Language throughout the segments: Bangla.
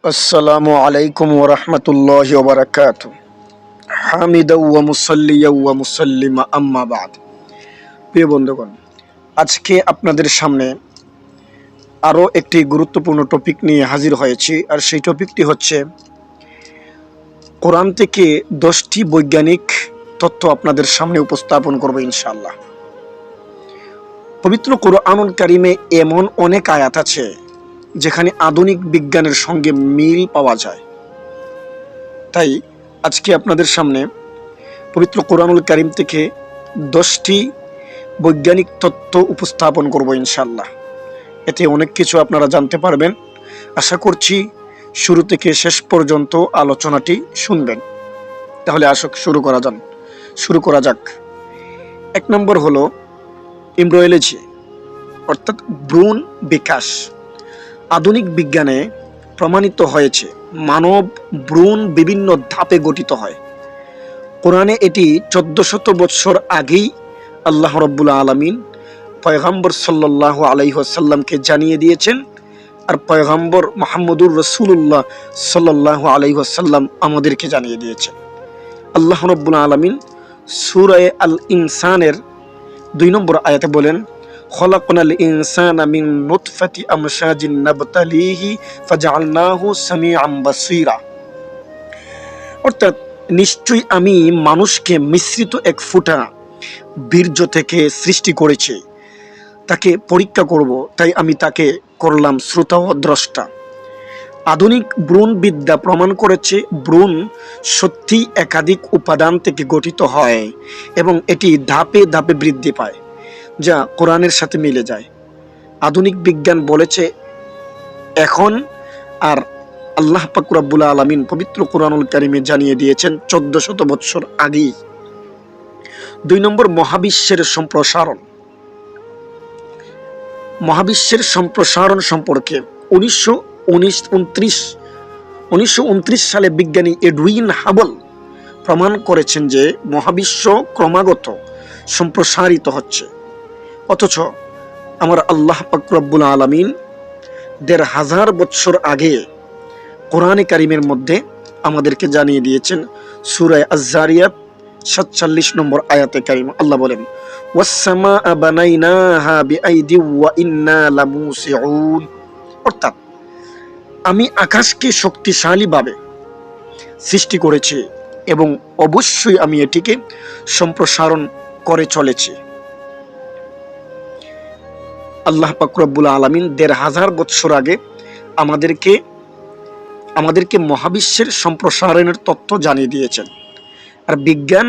আসসালামু আলাইকুম ওয়া রাহমাতুল্লাহি ওয়া বারাকাতুহু। হামিদাও ওয়া মুসাল্লিয়াও ওয়া মুসাল্লিমা আম্মা বাদ। প্রিয় বন্ধুগণ, আজকে আপনাদের সামনে আরও একটি গুরুত্বপূর্ণ টপিক নিয়ে হাজির হয়েছি। আর সেই টপিকটি হচ্ছে কোরআন থেকে 10টি বৈজ্ঞানিক তথ্য আপনাদের সামনে উপস্থাপন করব ইনশাআল্লাহ। পবিত্র কোরআনুল কারীমে এমন অনেক আয়াত আছে যেখানে আধুনিক বিজ্ঞানের সঙ্গে মিল পাওয়া যায়। তাই আজকে আপনাদের সামনে পবিত্র কোরআনুল কারীম থেকে 10টি বৈজ্ঞানিক তথ্য উপস্থাপন করব ইনশাআল্লাহ। এতে অনেক কিছু আপনারা জানতে পারবেন। আশা করছি শুরু থেকে শেষ পর্যন্ত আলোচনাটি শুনবেন। তাহলে আসুক শুরু করা যাক। 1 নম্বর হলো এমব্রায়োলজি, অর্থাৎ ভ্রূণ বিকাশ। আধুনিক বিজ্ঞানে প্রমাণিত হয়েছে মানব ভ্রূণ বিভিন্ন ধাপে গঠিত হয়। কোরআনে এটি 1400 বছর আগেই আল্লাহ রাব্বুল আলামিন পয়গম্বর সাল্লাল্লাহু আলাইহি ওয়াসাল্লামকে জানিয়ে দিয়েছেন। আর পয়গম্বর মুহাম্মদুর রাসূলুল্লাহ সাল্লাল্লাহু আলাইহি ওয়াসাল্লাম আমাদেরকে জানিয়ে দিয়েছেন। আল্লাহ রাব্বুল আলামিন সূরা আল ইনসানের 2 নম্বর আয়াতে বলেন, খলাকনাল ইনসানা মিন নুতফাতি আমশাজিন নাবতালিহি ফাজআলনাহু সামিআন বাসীরা। অর্থাৎ নিশ্চয়ই আমি মানুষকে মিশ্রিত এক ফোঁটা বীর্য থেকে সৃষ্টি করেছি, তাকে পরীক্ষা করব, তাই আমি তাকে করলাম শ্রোতা ও দ্রষ্টা। আধুনিক ভ্রূণবিদ্যা প্রমাণ করেছে ভ্রূণ সত্যিই একাধিক উপাদান থেকে গঠিত হয় এবং এটি ধাপে ধাপে বৃদ্ধি পায়, যা কোরআনের সাথে মিলে যায়। আধুনিক বিজ্ঞান বলেছে এখন, আর আল্লাহ পাক রব্বুল আলামিন পবিত্র কোরআনুল কারীমে জানিয়ে দিয়েছেন 1400 বছর আগেই। 2 নম্বর মহাবিশ্বের সম্প্রসারণ। মহাবিশ্বের সম্প্রসারণ সম্পর্কে 1929 সালে বিজ্ঞানী এডউইন হাবল প্রমাণ করেছেন যে মহাবিশ্ব ক্রমাগত সম্প্রসারিত হচ্ছে। অথচ আমার আল্লাহ পাক রব্বুল আলামিন 1500 বছর আগে কোরআনে কারীমের মধ্যে আমাদেরকে জানিয়ে দিয়েছেন। সূরা আয-যারিয়াত 47 নম্বর আয়াতে কারীমা আল্লাহ বলেন, ওয়াস-সামাআ বানাইনাহা বিআইদি ওয়া ইন্না লামুসিউন। অর্থাৎ আমি আকাশকে শক্তিশালীভাবে সৃষ্টি করেছি এবং অবশ্যই আমি এটিকে সম্প্রসারণ করে চলেছি। আল্লাহ পাক রব্বুল আলামিন 1500 বছর আগে আমাদেরকে মহাবিশ্বের সম্প্রসারণের তথ্য জানিয়ে দিয়েছেন। আর বিজ্ঞান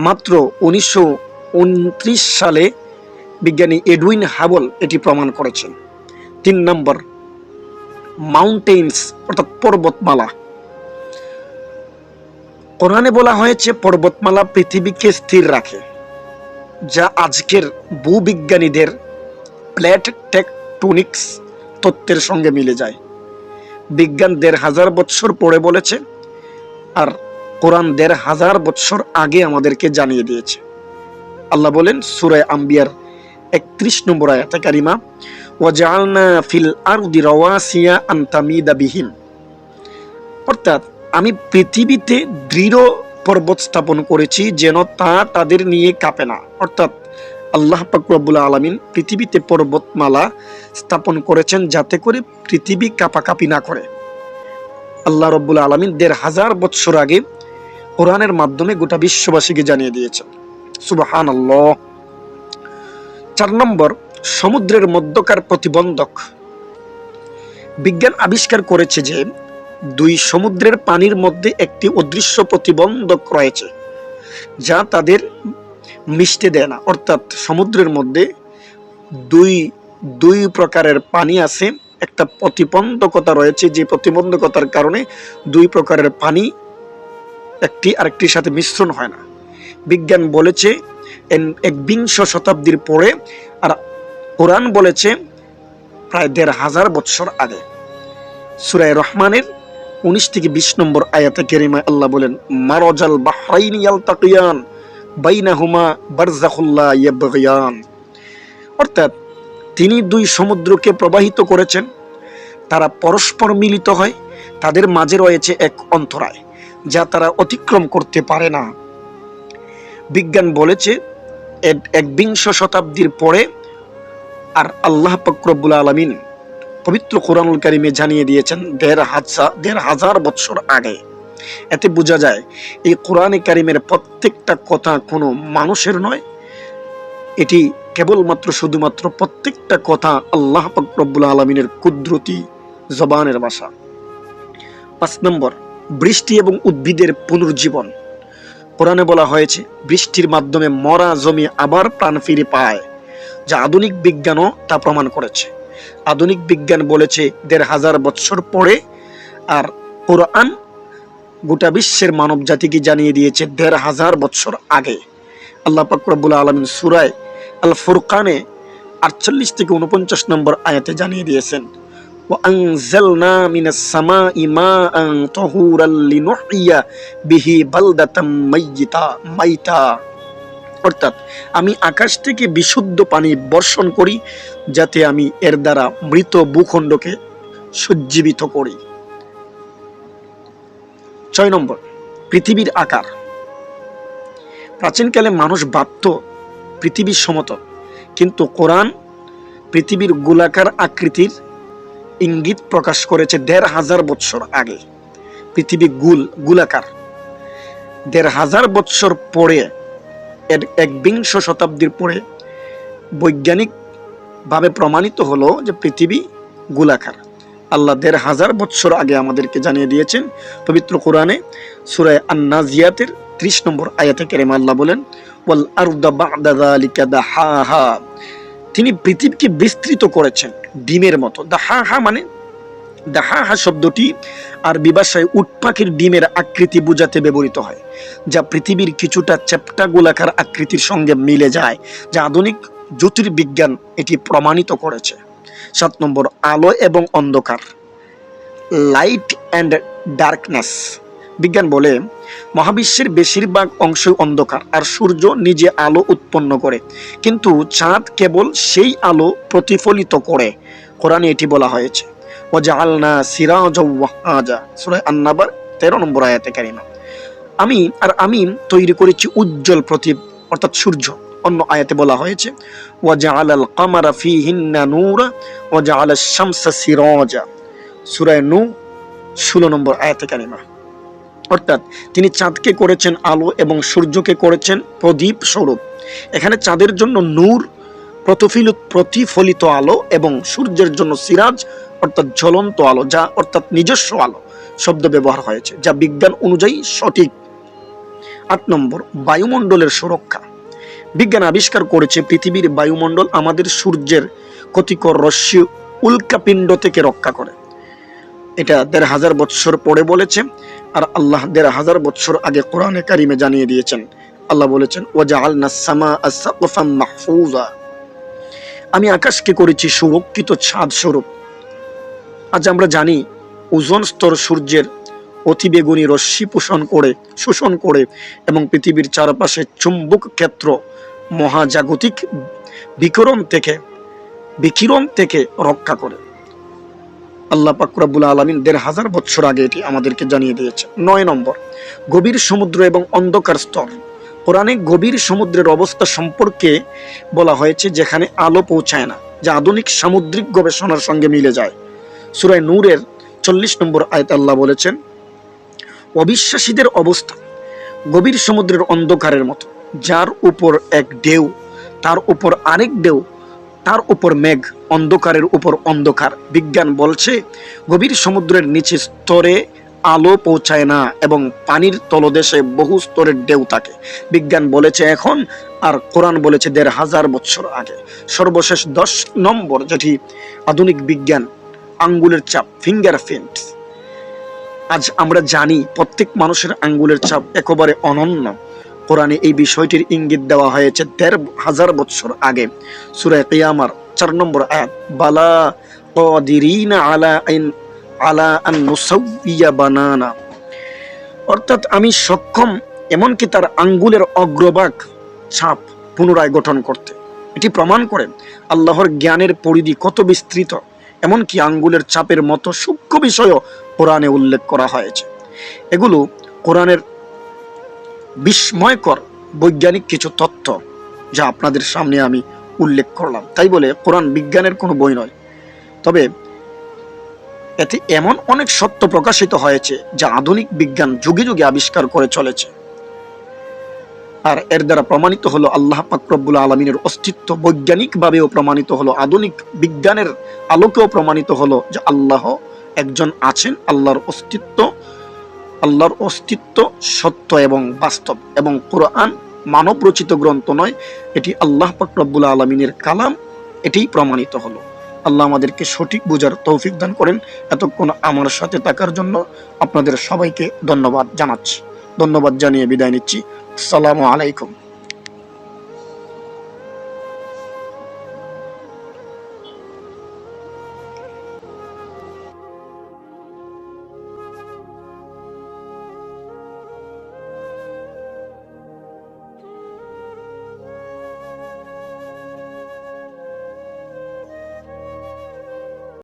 মাত্র 1929 সালে বিজ্ঞানী এডউইন হাবল এটি প্রমাণ করেছেন। 3 নম্বর মাউন্টেইনস, অর্থাৎ পর্বতমালা। কোরআনে বলা হয়েছে পর্বতমালা পৃথিবীকে স্থির রাখে, যা আজকের ভূবিজ্ঞানীদের প্লেট টেকটোনিক্স তত্ত্বের সঙ্গে মিলে যায়। বিজ্ঞান 1500 বছর পরে বলেছে, আর কোরআন 1500 বছর আগে আমাদেরকে জানিয়ে দিয়েছে। আল্লাহ বলেন সূরা আম্বিয়ার 31 নম্বর আয়াতে কারিমা, ওয়াজআলনা ফিল আরদি রাওয়াসিয়া আন তামিদা বিহিম। অর্থাৎ আমি পৃথিবীতে দৃঢ় পর্বত স্থাপন করেছি যেন তা তাদের নিয়ে কাঁপে না। অর্থাৎ আল্লাহ পাক রব্বুল আলামিন পৃথিবীতে পর্বতমালা স্থাপন করেছেন যাতে করে পৃথিবী কাঁপাকাঁপি না করে। আল্লাহ রব্বুল আলামিন 1500 বছর আগে কোরআনের মাধ্যমে গোটা বিশ্ববাসীকে জানিয়ে দিয়েছেন। সুবহানাল্লাহ। 4 নম্বর সমুদ্রের মধ্যকার প্রতিবন্ধক। বিজ্ঞান আবিষ্কার করেছে যে 2 সমুদ্রের পানির মধ্যে একটি অদৃশ্য প্রতিবন্ধক রয়েছে, যা তাদের মিশতে দেয় না। অর্থাৎ সমুদ্রের মধ্যে দুই প্রকারের পানি আছে, একটা প্রতিবন্ধকতা রয়েছে, যে প্রতিবন্ধকতার কারণে 2 প্রকারের পানি একটি আরেকটির সাথে মিশ্রণ হয় না। বিজ্ঞান বলেছে 21 শতাব্দীর পরে, আর কোরআন বলেছে প্রায় 1500 বছর আগে। সূরা রহমানের 19 থেকে 20 নম্বর আয়াতে কারিমায় আল্লাহ বলেন, মারাজাল বাহরাইনি ইয়ালতাকিয়ান বাইনাহুমা বারযাখুল লা ইয়াবগিয়ান। অর্থাৎ তিনি 2 সমুদ্রকে প্রবাহিত করেছেন, তারা পরস্পর মিলিত হয়, তাদের মাঝে রয়েছে এক অন্তরায় যা তারা অতিক্রম করতে পারে না। বিজ্ঞান বলেছে একবিংশ শতাব্দীর পরে, আর আল্লাহ পাক রব্বুল আলামিন পবিত্র কোরআনুল কারীমে জানিয়ে দিয়েছেন ১৫০০ বছর আগে। এতে বোঝা যায় এই কোরআনে কারীমের প্রত্যেকটা কথা কোনো মানুষের নয়, এটি কেবলমাত্র শুধুমাত্র প্রত্যেকটা কথা আল্লাহ পাক রব্বুল আলামিনের কুদরতি জবানের ভাষা। ৫ নম্বর, বৃষ্টি এবং উদ্ভিদের পুনর্জীবন। কোরআনে বলা হয়েছে বৃষ্টির মাধ্যমে মরা জমি আবার প্রাণ ফিরে পায়, যা আধুনিক বিজ্ঞানও তা প্রমাণ করেছে। আধুনিক বিজ্ঞান বলেছে ১৫০০ বছর পরে, আর কোরআন গোটা বিশ্বের মানব জাতিকে জানিয়ে দিয়েছে ১৫০০ বছর আগে। আল্লাহ পাক রব্বুল আলামিন সূরা আল ফুরকানে ৪৮ থেকে ৪৯ নম্বর আয়াতে জানিয়ে দিয়েছেন, ওয়াআনজালনা মিনাস সামাই মাআন তাহুরাল লিনুহইয়া বিহি বালদাতাম মাইতা। অর্থাৎ আমি আকাশ থেকে বিশুদ্ধ পানি বর্ষণ করি যাতে আমি এর দ্বারা মৃত ভূখণ্ডকে সজ্জীবিত করি। ৬ নম্বর, পৃথিবীর আকার। প্রাচীনকালে মানুষ ভাবত পৃথিবীর সমতল, কিন্তু কোরআন পৃথিবীর গোলাকার আকৃতির ইঙ্গিত প্রকাশ করেছে ১৫০০ বছর আগে। পৃথিবী গোলাকার। ১৫০০ বছর পরে, একবিংশ শতাব্দীর পরে বৈজ্ঞানিক ভাবে প্রমাণিত হলো যে পৃথিবী গোলাকার। আল্লাহ ১৫০০ বছর আগে আমাদেরকে জানিয়ে দিয়েছেন পবিত্র কোরআনে সূরা আন-নাজিয়াতের ৩০ নম্বর আয়াতে কারিমা আল্লাহ বলেন, ওয়াল আরদা বা'দা যালিকা দাহাহা। তিনি পৃথিবীকে বিস্তৃত করেছেন ডিমের মতো। দাহাহা মানে, দাহাহা শব্দটি আরবি ভাষায় উট পাখির ডিমের আকৃতি বোঝাতে ব্যবহৃত হয়, যা পৃথিবীর কিছুটা চ্যাপ্টা গোলাকার আকৃতির সঙ্গে মিলে যায়, যা আধুনিক জ্যোতির্বিজ্ঞান এটি প্রমাণিত করেছে। ৭ নম্বর, আলো এবং অন্ধকার, লাইট অ্যান্ড ডার্কনেস। বিজ্ঞান বলে মহাবিশ্বের বেশিরভাগ অংশ অন্ধকার, আর সূর্য নিজে আলো উৎপন্ন করে, কিন্তু চাঁদ কেবল সেই আলো প্রতিফলিত করে। কোরআনে এটি বলা হয়েছে, ওয়াজআলনা সিরাজাও ওয়াহাজা, সূরা আন-নাবার ১৩ নম্বর আয়াতে কারিমা। আমি তৈরি করেছি উজ্জ্বল প্রদীপ, অর্থাৎ সূর্য। অন্য আয়াতে বলা হয়েছে, ওয়াজআলাল কামারা ফীহিন্না নূরা ওয়াজআলাশ শামসা সিরাজা, সূরা নূহ ১৬ নম্বর আয়াতে কারিমা। অর্থাৎ তিনি চাঁদকে করেছেন আলো এবং সূর্যকে করেছেন প্রদীপ স্বরূপ। এখানে চাঁদের জন্য নূর, প্রতিফলিত আলো, এবং সূর্যের জন্য সিরাজ অর্থাৎ জ্বলন্ত আলো, যা অর্থাৎ নিজস্ব আলো শব্দ ব্যবহার হয়েছে, যা বিজ্ঞান অনুযায়ী সঠিক। ৮ নম্বর, বায়ুমণ্ডলের সুরক্ষা। বিজ্ঞান আবিষ্কার করেছে পৃথিবীর বায়ুমণ্ডল আমাদের সূর্যের ক্ষতিকর রশ্মি উল্কাপিণ্ড থেকে রক্ষা করে। এটা ১৫০০ বছর পরে বলেছে, আর আল্লাহ ১৫০০ বছর আগে কোরআনে কারিমে জানিয়ে দিয়েছেন। আল্লাহ বলেছেন, ওয়াজআলনাস সামাআ সাকফাম মাহফুজা। আমি আকাশকে করেছি সুরক্ষিত ছাদ স্বরূপ। আজ আমরা জানি ওজোন স্তর সূর্যের অতিবেগুনি রশ্মি শোষণ করে এবং পৃথিবীর চারপাশে চুম্বক ক্ষেত্র মহাজাগতিক বিকিরণ থেকে রক্ষা করে। আল্লাহ পাক রব্বুল আলামিন ১৫০০ বছর আগে এটি আমাদেরকে জানিয়ে দিয়েছে। ৯ নম্বর, গভীর সমুদ্র এবং অন্ধকার স্তর। কোরআনে গভীর সমুদ্রের অবস্থা সম্পর্কে বলা হয়েছে যেখানে আলো পৌঁছায় না, যা আধুনিক সামুদ্রিক গবেষণার সঙ্গে মিলে যায়। সূরা নূরের ৪০ নম্বর আয়াতে আল্লাহ বলেছেন, অবিশ্বাসীদের অবস্থা গভীর সমুদ্রের অন্ধকারের মতো, যার উপর এক ঢেউ, তার উপর আরেক ঢেউ, তার উপর মেঘ, অন্ধকারের উপর অন্ধকার। বিজ্ঞান বলছে গভীর সমুদ্রের নিচে স্তরে আলো পৌঁছায় না এবং পানির তলদেশে বহু স্তরের ঢেউ থাকে। বিজ্ঞান বলেছে এখন, আর কোরআন বলেছে ১৫০০ বছর আগে। সর্বশেষ ১০ নম্বর, যেটি আধুনিক বিজ্ঞান, আঙ্গুলের চাপ, ফিঙ্গারপ্রিন্টস। আজ আমরা জানি প্রত্যেক মানুষের আঙ্গুলের ছাপ একেবারে অনন্য। কোরআনে এই বিষয়টির ইঙ্গিত দেওয়া হয়েছে ১৫০০ বছর আগে। সূরা কিয়ামার ৪ নম্বর আয়াত, বালা কাদিরিনা আলা আন নুসাউইয়া বানানা। অর্থাৎ আমি সক্ষম এমনকি তার আঙ্গুলের অগ্রভাগ ছাপ পুনরায় গঠন করতে। এটি প্রমাণ করে আল্লাহর জ্ঞানের পরিধি কত বিস্তৃত এমনকি আঙ্গুলের চাপের মতো সূক্ষ্ম বিষয়ও কোরআনে উল্লেখ করা হয়েছে। এগুলো কোরআনের বিস্ময়কর বৈজ্ঞানিক কিছু তথ্য, যা আপনাদের সামনে আমি উল্লেখ করলাম। তাই বলে কোরআন বিজ্ঞানের কোনো বই নয়, তবে এতে এমন অনেক সত্য প্রকাশিত হয়েছে যা আধুনিক বিজ্ঞান যুগে যুগে আবিষ্কার করে চলেছে। আর এর দ্বারা প্রমাণিত হলো আল্লাহ পাক রব্বুল আলামিনের অস্তিত্ব, বৈজ্ঞানিকভাবেও প্রমাণিত হলো, আধুনিক বিজ্ঞানের আলোকেও প্রমাণিত হলো যে আল্লাহ একজন আছেন। আল্লাহর অস্তিত্ব সত্য এবং বাস্তব, এবং কোরআন মানব রচিত গ্রন্থ নয়, এটি আল্লাহ পাক রব্বুল আলামিনের কালাম, এটিই প্রমাণিত হলো। আল্লাহ আমাদেরকে সঠিক বোঝার তৌফিক দান করেন। এতক্ষণ আমার সাথে থাকার জন্য আপনাদের সবাইকে ধন্যবাদ জানাচ্ছি। ধন্যবাদ জানিয়ে বিদায় নিচ্ছি। আসসালামু আলাইকুম।